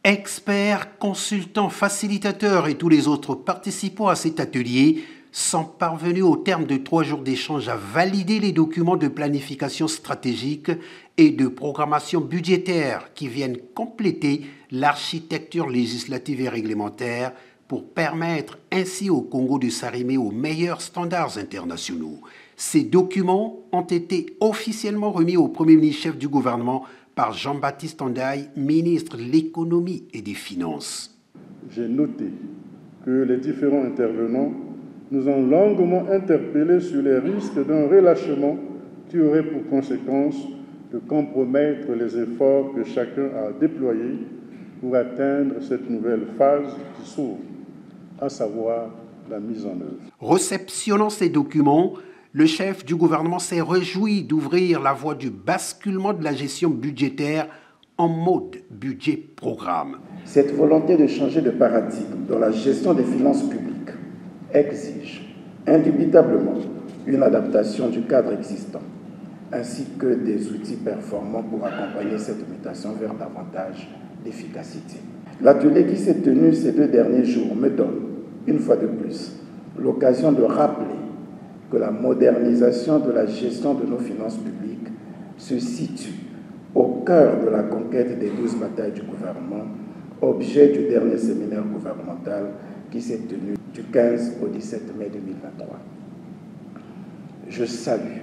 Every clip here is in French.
Experts, consultants, facilitateurs et tous les autres participants à cet atelier sont parvenus au terme de 3 jours d'échange à valider les documents de planification stratégique et de programmation budgétaire qui viennent compléter l'architecture législative et réglementaire pour permettre ainsi au Congo de s'arrimer aux meilleurs standards internationaux. Ces documents ont été officiellement remis au Premier ministre-chef du gouvernement par Jean-Baptiste Ndai, ministre de l'Économie et des Finances. J'ai noté que les différents intervenants nous ont longuement interpellés sur les risques d'un relâchement qui aurait pour conséquence de compromettre les efforts que chacun a déployés pour atteindre cette nouvelle phase qui s'ouvre, à savoir la mise en œuvre. Réceptionnant ces documents, le chef du gouvernement s'est réjoui d'ouvrir la voie du basculement de la gestion budgétaire en mode budget-programme. Cette volonté de changer de paradigme dans la gestion des finances publiques exige indubitablement une adaptation du cadre existant, ainsi que des outils performants pour accompagner cette mutation vers davantage d'efficacité. L'atelier qui s'est tenu ces 2 derniers jours me donne, une fois de plus, l'occasion de rappeler que la modernisation de la gestion de nos finances publiques se situe au cœur de la conquête des 12 batailles du gouvernement, objet du dernier séminaire gouvernemental qui s'est tenu du 15 au 17 mai 2023. Je salue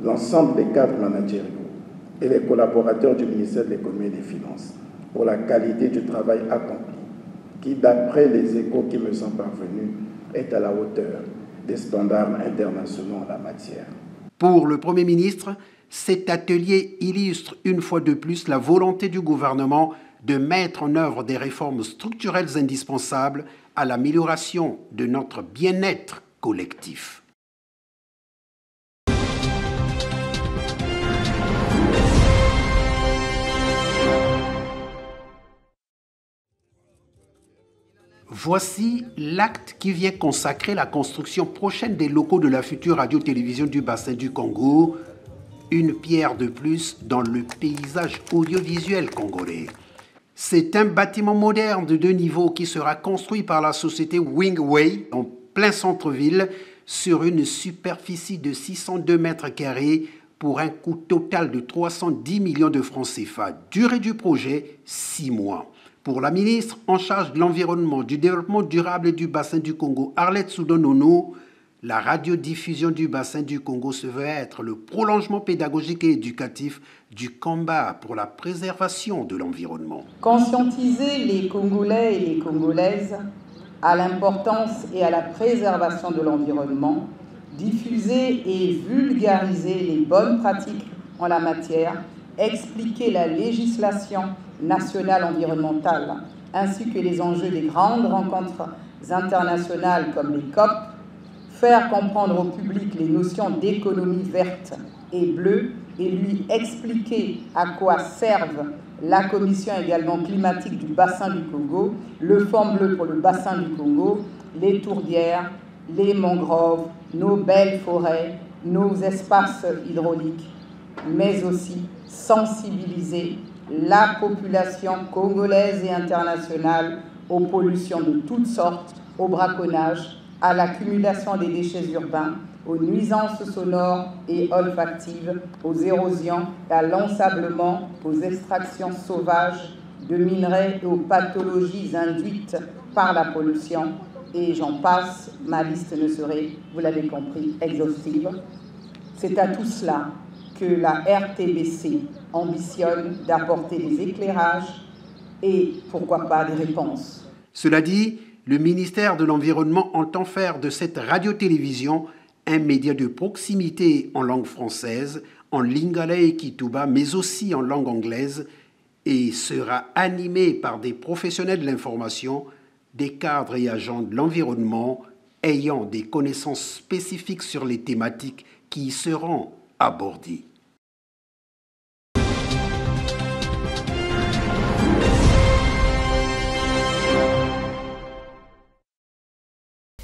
l'ensemble des cadres managériaux et les collaborateurs du ministère de l'Économie et des Finances pour la qualité du travail accompli, qui, d'après les échos qui me sont parvenus, est à la hauteur des standards internationaux en la matière. Pour le Premier ministre, cet atelier illustre une fois de plus la volonté du gouvernement de mettre en œuvre des réformes structurelles indispensables à l'amélioration de notre bien-être collectif. Voici l'acte qui vient consacrer la construction prochaine des locaux de la future radio-télévision du bassin du Congo, une pierre de plus dans le paysage audiovisuel congolais. C'est un bâtiment moderne de 2 niveaux qui sera construit par la société Wingway en plein centre-ville sur une superficie de 602 mètres carrés pour un coût total de 310 millions de francs CFA. Durée du projet, 6 mois. Pour la ministre en charge de l'environnement, du développement durable et du bassin du Congo, Arlette Soudan-Nono, la radiodiffusion du bassin du Congo se veut être le prolongement pédagogique et éducatif du combat pour la préservation de l'environnement. Conscientiser les Congolais et les Congolaises à l'importance et à la préservation de l'environnement, diffuser et vulgariser les bonnes pratiques en la matière, expliquer la législation nationale environnementale, ainsi que les enjeux des grandes rencontres internationales comme les COP, faire comprendre au public les notions d'économie verte et bleue et lui expliquer à quoi servent la commission également climatique du bassin du Congo, le Fonds bleu pour le bassin du Congo, les tourbières, les mangroves, nos belles forêts, nos espaces hydrauliques, mais aussi sensibiliser la population congolaise et internationale aux pollutions de toutes sortes, au braconnage, à l'accumulation des déchets urbains, aux nuisances sonores et olfactives, aux érosions, à l'ensablement, aux extractions sauvages de minerais et aux pathologies induites par la pollution. Et j'en passe, ma liste ne serait, vous l'avez compris, exhaustive. C'est à tout cela que la RTBC ambitionne d'apporter des éclairages et, pourquoi pas, des réponses. Cela dit, le ministère de l'Environnement entend faire de cette radio-télévision un média de proximité en langue française, en lingala et kituba, mais aussi en langue anglaise, et sera animé par des professionnels de l'information, des cadres et agents de l'environnement ayant des connaissances spécifiques sur les thématiques qui y seront abordées.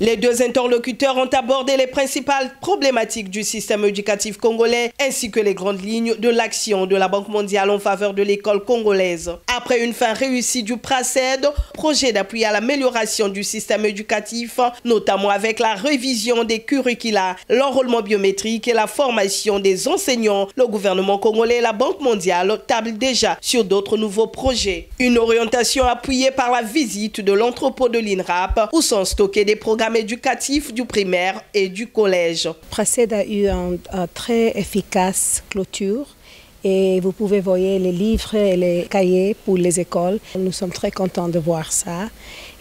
Les deux interlocuteurs ont abordé les principales problématiques du système éducatif congolais ainsi que les grandes lignes de l'action de la Banque mondiale en faveur de l'école congolaise. Après une fin réussie du PRACED, projet d'appui à l'amélioration du système éducatif, notamment avec la révision des curricula, l'enrôlement biométrique et la formation des enseignants, le gouvernement congolais et la Banque mondiale tablent déjà sur d'autres nouveaux projets. Une orientation appuyée par la visite de l'entrepôt de l'INRAP où sont stockés des programmes éducatif du primaire et du collège. PRACED a eu une très efficace clôture et vous pouvez voir les livres et les cahiers pour les écoles. Nous sommes très contents de voir ça.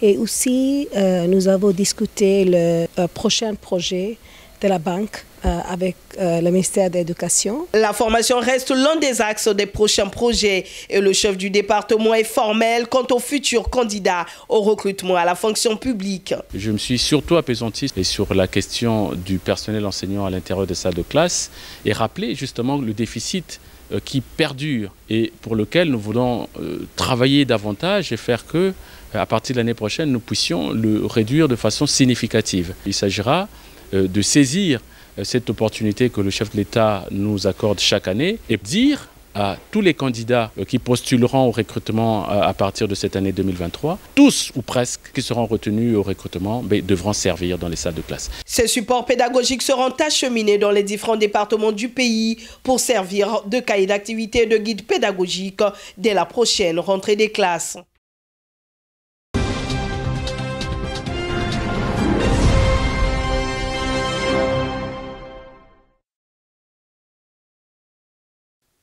Et aussi, nous avons discuté le prochain projet de la banque avec le ministère de l'Éducation. La formation reste l'un des axes des prochains projets et le chef du département est formel quant aux futurs candidats au recrutement à la fonction publique. Je me suis surtout appesanti sur la question du personnel enseignant à l'intérieur des salles de classe et rappelé justement le déficit qui perdure et pour lequel nous voulons travailler davantage et faire que, à partir de l'année prochaine, nous puissions le réduire de façon significative. Il s'agira de saisir cette opportunité que le chef de l'État nous accorde chaque année et dire à tous les candidats qui postuleront au recrutement à partir de cette année 2023, tous ou presque qui seront retenus au recrutement devront servir dans les salles de classe. Ces supports pédagogiques seront acheminés dans les différents départements du pays pour servir de cahier d'activité et de guide pédagogique dès la prochaine rentrée des classes.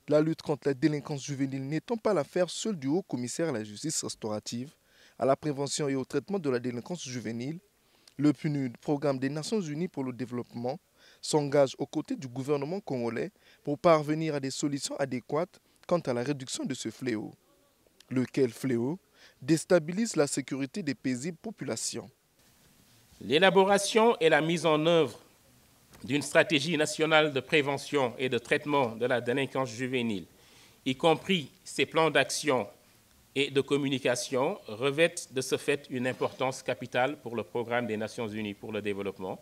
La lutte contre la délinquance juvénile n'étant pas l'affaire seule du haut-commissaire à la justice restaurative, à la prévention et au traitement de la délinquance juvénile, le PNUD, Programme des Nations Unies pour le développement, s'engage aux côtés du gouvernement congolais pour parvenir à des solutions adéquates quant à la réduction de ce fléau. Lequel fléau déstabilise la sécurité des paisibles populations. L'élaboration et la mise en œuvre d'une stratégie nationale de prévention et de traitement de la délinquance juvénile, y compris ses plans d'action et de communication, revêtent de ce fait une importance capitale pour le programme des Nations Unies pour le développement,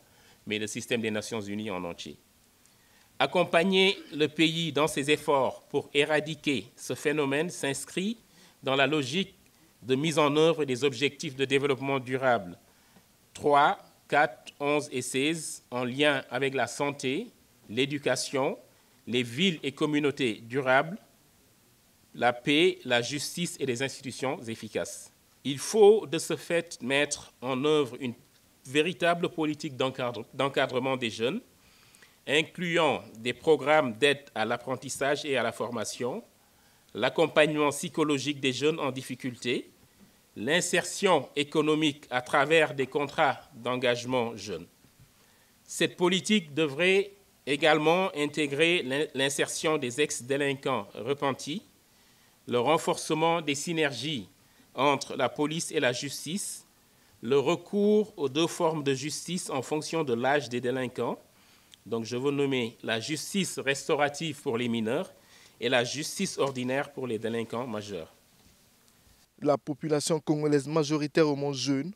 mais le système des Nations Unies en entier. Accompagner le pays dans ses efforts pour éradiquer ce phénomène s'inscrit dans la logique de mise en œuvre des objectifs de développement durable 3, 4, 11 et 16 en lien avec la santé, l'éducation, les villes et communautés durables, la paix, la justice et les institutions efficaces. Il faut de ce fait mettre en œuvre une véritable politique d'encadrement des jeunes, incluant des programmes d'aide à l'apprentissage et à la formation, l'accompagnement psychologique des jeunes en difficulté, l'insertion économique à travers des contrats d'engagement jeunes. Cette politique devrait également intégrer l'insertion des ex-délinquants repentis, le renforcement des synergies entre la police et la justice, le recours aux deux formes de justice en fonction de l'âge des délinquants. Donc je veux nommer la justice restaurative pour les mineurs et la justice ordinaire pour les délinquants majeurs. La population congolaise majoritairement jeune,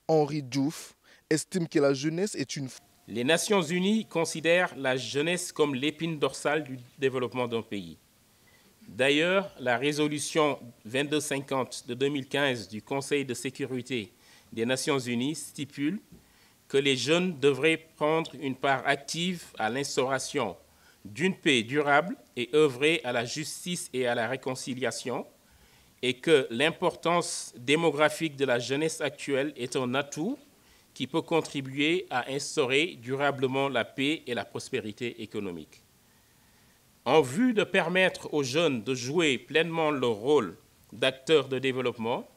Henri Diouf, estime que la jeunesse est une... Les Nations Unies considèrent la jeunesse comme l'épine dorsale du développement d'un pays. D'ailleurs, la résolution 2250 de 2015 du Conseil de sécurité des Nations Unies stipule que les jeunes devraient prendre une part active à l'instauration d'une paix durable et œuvrer à la justice et à la réconciliation, et que l'importance démographique de la jeunesse actuelle est un atout qui peut contribuer à instaurer durablement la paix et la prospérité économique. En vue de permettre aux jeunes de jouer pleinement leur rôle d'acteurs de développement,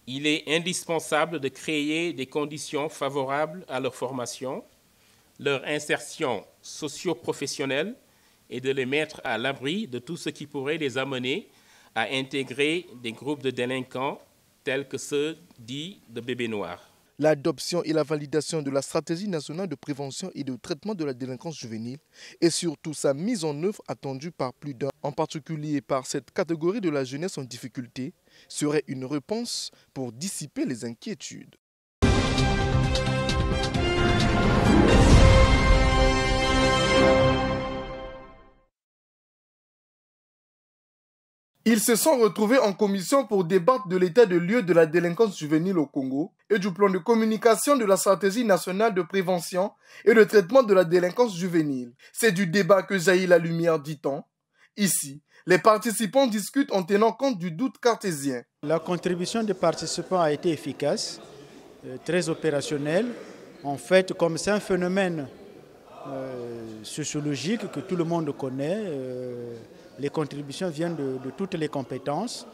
il est indispensable de créer des conditions favorables à leur formation, leur insertion socio-professionnelle et de les mettre à l'abri de tout ce qui pourrait les amener à intégrer des groupes de délinquants tels que ceux dits de bébés noirs. L'adoption et la validation de la stratégie nationale de prévention et de traitement de la délinquance juvénile et surtout sa mise en œuvre attendue par plus d'un, en particulier par cette catégorie de la jeunesse en difficulté, serait une réponse pour dissiper les inquiétudes. Ils se sont retrouvés en commission pour débattre de l'état de lieu de la délinquance juvénile au Congo et du plan de communication de la stratégie nationale de prévention et de traitement de la délinquance juvénile. C'est du débat que jaillit la lumière, dit-on. Ici, les participants discutent en tenant compte du doute cartésien. La contribution des participants a été efficace, très opérationnelle. En fait, comme c'est un phénomène sociologique que tout le monde connaît, les contributions viennent de toutes les compétences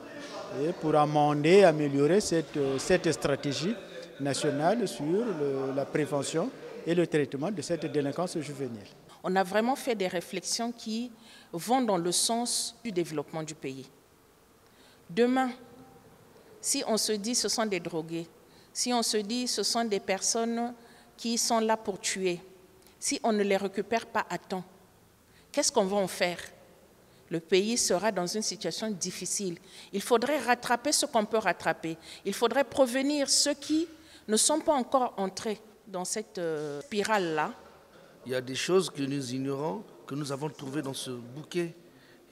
et pour amender, améliorer cette stratégie nationale sur la prévention et le traitement de cette délinquance juvénile. On a vraiment fait des réflexions qui vont dans le sens du développement du pays. Demain, si on se dit ce sont des drogués, si on se dit ce sont des personnes qui sont là pour tuer, si on ne les récupère pas à temps, qu'est-ce qu'on va en faire? Le pays sera dans une situation difficile. Il faudrait rattraper ce qu'on peut rattraper. Il faudrait prévenir ceux qui ne sont pas encore entrés dans cette spirale-là. Il y a des choses que nous ignorons, que nous avons trouvées dans ce bouquet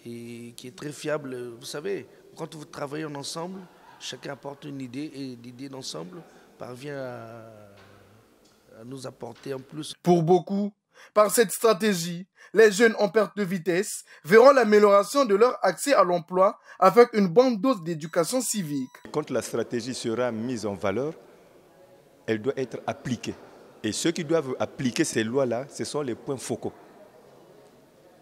et qui est très fiable. Vous savez, quand vous travaillez ensemble, chacun apporte une idée et l'idée d'ensemble parvient à nous apporter en plus. Pour beaucoup, par cette stratégie, les jeunes en perte de vitesse verront l'amélioration de leur accès à l'emploi avec une bonne dose d'éducation civique. Quand la stratégie sera mise en valeur, elle doit être appliquée. Et ceux qui doivent appliquer ces lois-là, ce sont les points focaux.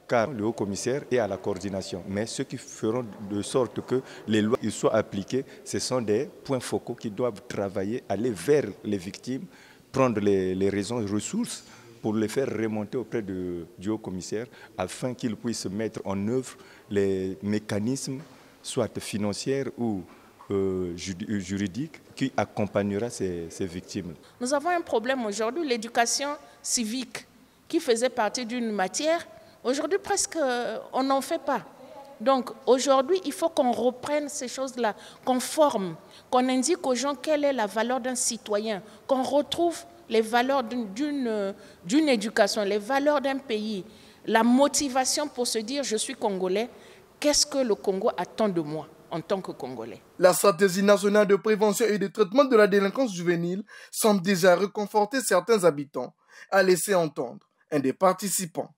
Car le haut-commissaire est à la coordination. Mais ceux qui feront de sorte que les lois soient appliquées, ce sont des points focaux qui doivent travailler, aller vers les victimes, prendre les raisons et ressources pour les faire remonter auprès du haut-commissaire afin qu'il puisse mettre en œuvre les mécanismes, soit financiers ou juridiques, qui accompagnera ces victimes. Nous avons un problème aujourd'hui, l'éducation civique, qui faisait partie d'une matière. Aujourd'hui, presque, on n'en fait pas. Donc, aujourd'hui, il faut qu'on reprenne ces choses-là, qu'on forme, qu'on indique aux gens quelle est la valeur d'un citoyen, qu'on retrouve les valeurs d'une éducation, les valeurs d'un pays, la motivation pour se dire « je suis Congolais », qu'est-ce que le Congo attend de moi en tant que Congolais? La stratégie nationale de prévention et de traitement de la délinquance juvénile semble déjà réconforter certains habitants, a laissé entendre un des participants.